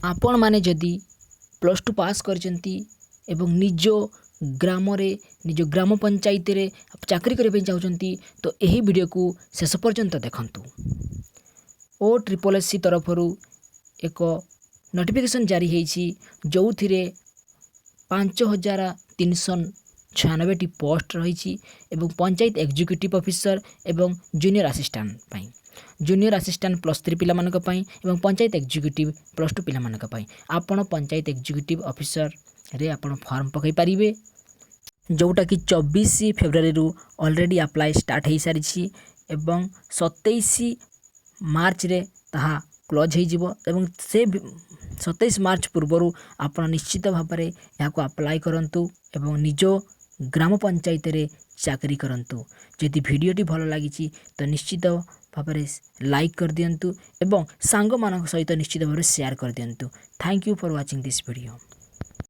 आपण माने जदि +2 पास करचंती एवं निज ग्राम रे निज ग्राम पंचायत रे चाकरी करबे चाहउचंती तो एही वीडियो को शेष पर्यंत देखंतु। OSSC तरफरु एक नोटिफिकेशन जारी हेछि जोथिरे 5396 पोस्ट रही एवं पंचायत एग्जीक्यूटिव ऑफिसर एवं जूनियर असिस्टेंट पाई जूनियर असिस्टेंट +3 पिला मानक पाई एवं पंचायत एग्जीक्यूटिव +2 पिला मानक पाई आपण पंचायत एग्जीक्यूटिव ऑफिसर रे आपण फॉर्म पकई पारिबे जोटा कि 24 फेब्रुआरी रु ऑलरेडी अप्लाई स्टार्ट हो सारी एवं 27 मार्च रे ताहा क्लोज हो जिवो एवं से 27 मार्च पूर्वर आप निश्चित भाव में यहाँ अप्लाई करंतु एवं निज ग्राम पंचायत रे चाकरी करंतु। यदि वीडियोटी भल लगी तो निश्चित भाव में लाइक कर दियंतु एवं सांग मानक सहित निश्चित भाव में शेयर कर दियंतु। Thank you for watching this video.